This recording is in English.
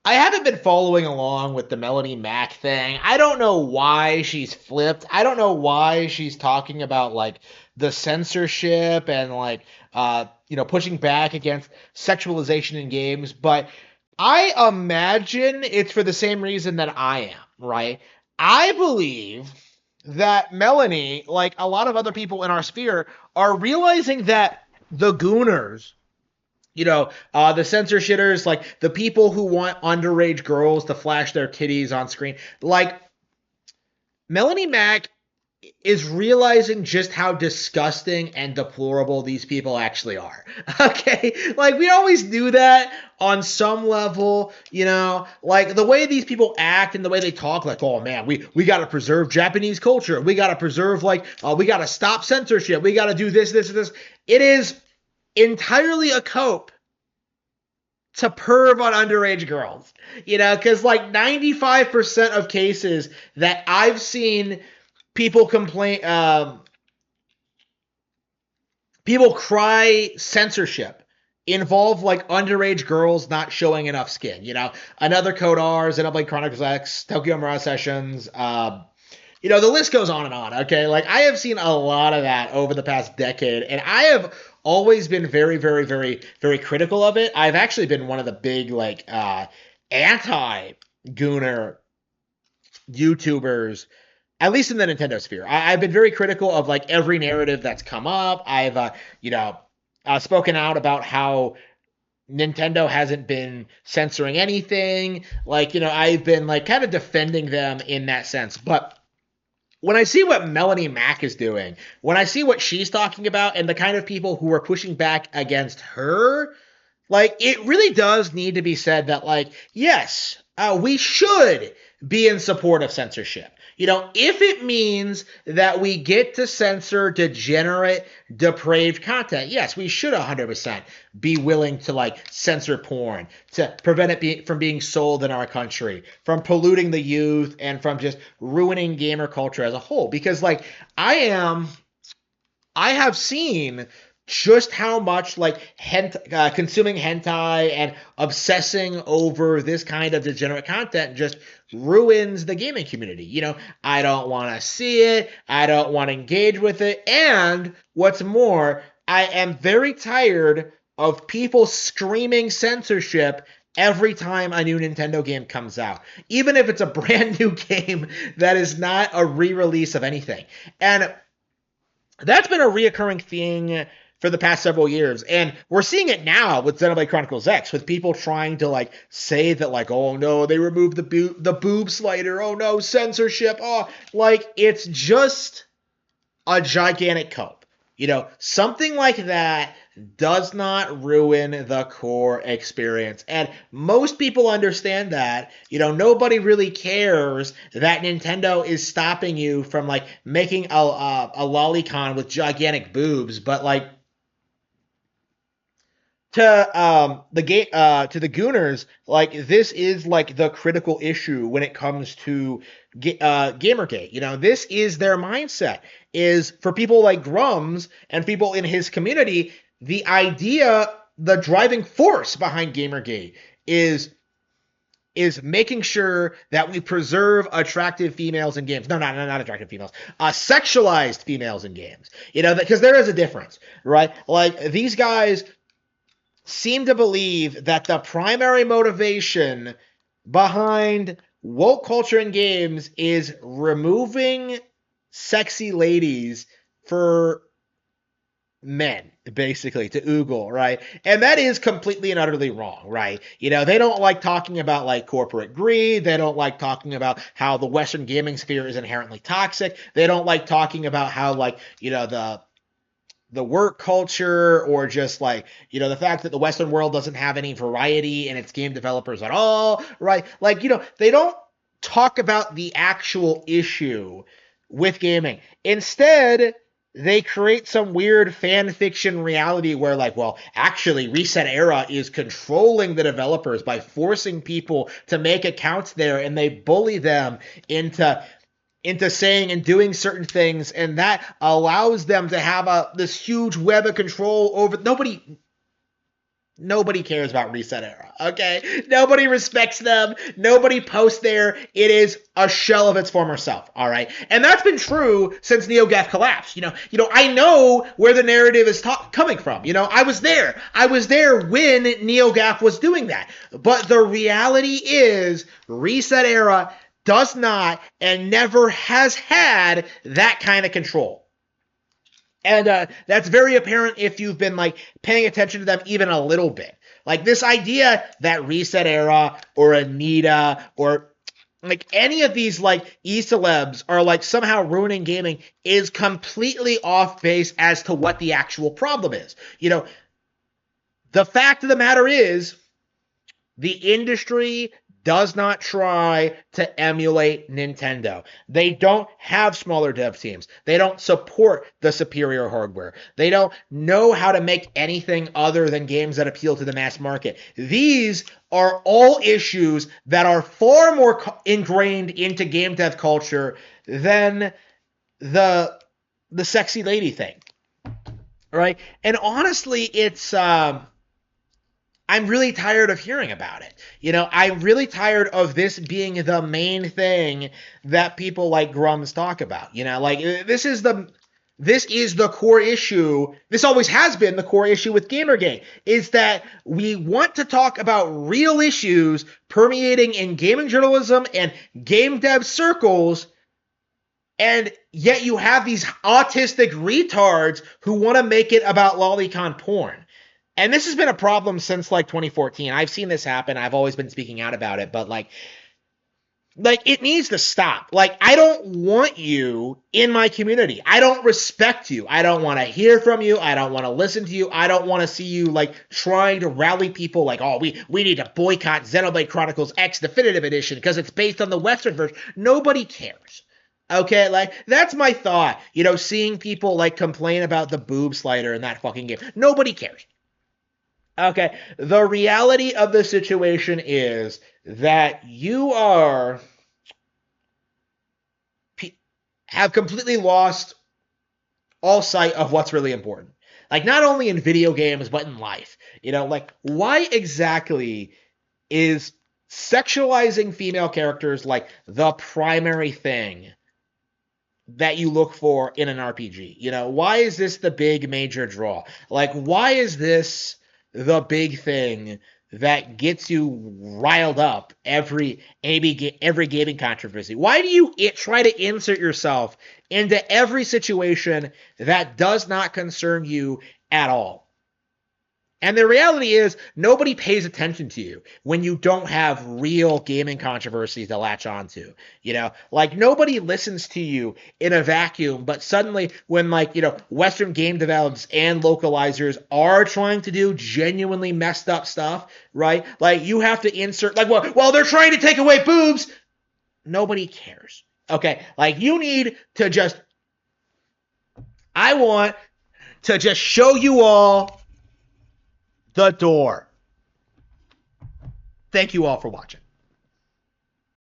I haven't been following along with the Melanie Mac thing. I don't know why she's flipped. I don't know why she's talking about like the censorship and like pushing back against sexualization in games, but I imagine it's for the same reason that I am, right? I believe that Melanie, like a lot of other people in our sphere, are realizing that the Gooners, the censor shitters, like the people who want underage girls to flash their titties on screen, like Melanie Mac is realizing just how disgusting and deplorable these people actually are. Okay? Like, we always knew that on some level, like the way these people act and the way they talk, like, oh man, we got to preserve Japanese culture. We got to preserve, like, we got to stop censorship. We got to do this, this, and this. It is entirely a cope to perv on underage girls, because like 95% of cases that I've seen people complain, people cry censorship involve like underage girls not showing enough skin. Another Code R's, Xenoblade Chronicles X, Tokyo Mirage Sessions. The list goes on and on. Okay, like I have seen a lot of that over the past decade, and I have always been very, very, very, very critical of it. I've actually been one of the big like anti Gooner YouTubers, at least in the Nintendo sphere. I've been very critical of like every narrative that's come up. I've spoken out about how Nintendo hasn't been censoring anything. Like, I've been like kind of defending them in that sense. But when I see what Melanie Mac is doing, when I see what she's talking about and the kind of people who are pushing back against her, like, it really does need to be said that, like, yes, we should be in support of censorship. If it means that we get to censor degenerate, depraved content, yes, we should 100% be willing to, like, censor porn, to prevent it from being sold in our country, from polluting the youth, and from just ruining gamer culture as a whole. Because, like, I have seen just how much like consuming hentai and obsessing over this kind of degenerate content just ruins the gaming community. I don't want to see it. I don't want to engage with it. And what's more, I am very tired of people screaming censorship every time a new Nintendo game comes out, even if it's a brand new game that is not a re-release of anything. And that's been a reoccurring thing for the past several years. And we're seeing it now with Xenoblade Chronicles X, with people trying to like say that like, oh no, they removed the boob slider. Oh no, censorship. Oh, like it's just a gigantic cope. Something like that does not ruin the core experience. And most people understand that. Nobody really cares that Nintendo is stopping you from like making a lolicon with gigantic boobs, but like to the Gooners, like this is like the critical issue when it comes to Gamergate. This is their mindset. Is for people like Grums and people in his community, the idea, the driving force behind Gamergate is making sure that we preserve attractive females in games. No, not attractive females. Sexualized females in games. Because there is a difference, right? Like these guys seem to believe that the primary motivation behind woke culture in games is removing sexy ladies for men, basically, to oogle, right? And that is completely and utterly wrong, right? They don't like talking about like corporate greed. They don't like talking about how the Western gaming sphere is inherently toxic. They don't like talking about how like, the work culture, or just like, the fact that the Western world doesn't have any variety in its game developers at all, right? Like, they don't talk about the actual issue with gaming. Instead, they create some weird fan fiction reality where like, well, actually Reset Era is controlling the developers by forcing people to make accounts there, and they bully them into saying and doing certain things, and that allows them to have this huge web of control over Nobody cares about Reset Era, okay? Nobody respects them. Nobody posts there. It is a shell of its former self, all right? And that's been true since NeoGAF collapsed. I know where the narrative is coming from. I was there. I was there when NeoGAF was doing that. But the reality is Reset Era does not and never has had that kind of control. And that's very apparent if you've been paying attention to them even a little bit. This idea that Reset Era or Anita or any of these e-celebs are somehow ruining gaming is completely off base as to what the actual problem is. The fact of the matter is the industry does not try to emulate Nintendo. They don't have smaller dev teams. They don't support the superior hardware. They don't know how to make anything other than games that appeal to the mass market. These are all issues that are far more ingrained into game dev culture than the sexy lady thing. Right? And honestly, it's I'm really tired of hearing about it. I'm really tired of this being the main thing that people like Grums talk about. This is the core issue. This always has been the core issue with Gamergate, is that we want to talk about real issues permeating in gaming journalism and game dev circles, and yet you have these autistic retards who want to make it about lolicon porn. And this has been a problem since 2014. I've seen this happen. I've always been speaking out about it, but it needs to stop. I don't want you in my community. I don't respect you. I don't want to hear from you. I don't want to listen to you. I don't want to see you trying to rally people we need to boycott Xenoblade Chronicles X Definitive Edition because it's based on the Western version. Nobody cares. Okay, that's my thought. Seeing people complain about the boob slider in that fucking game. Nobody cares. Okay, the reality of the situation is that you have completely lost all sight of what's really important. Not only in video games, but in life. Why exactly is sexualizing female characters the primary thing that you look for in an RPG? Why is this the big major draw? Why is this the big thing that gets you riled up every gaming controversy? Why do you try to insert yourself into every situation that does not concern you at all? And the reality is, nobody pays attention to you when you don't have real gaming controversies to latch onto. Nobody listens to you in a vacuum, but suddenly when Western game developers and localizers are trying to do genuinely messed up stuff, right? You have to insert, well, they're trying to take away boobs. Nobody cares. Okay? You need to I want to just show you all the door. Thank you all for watching.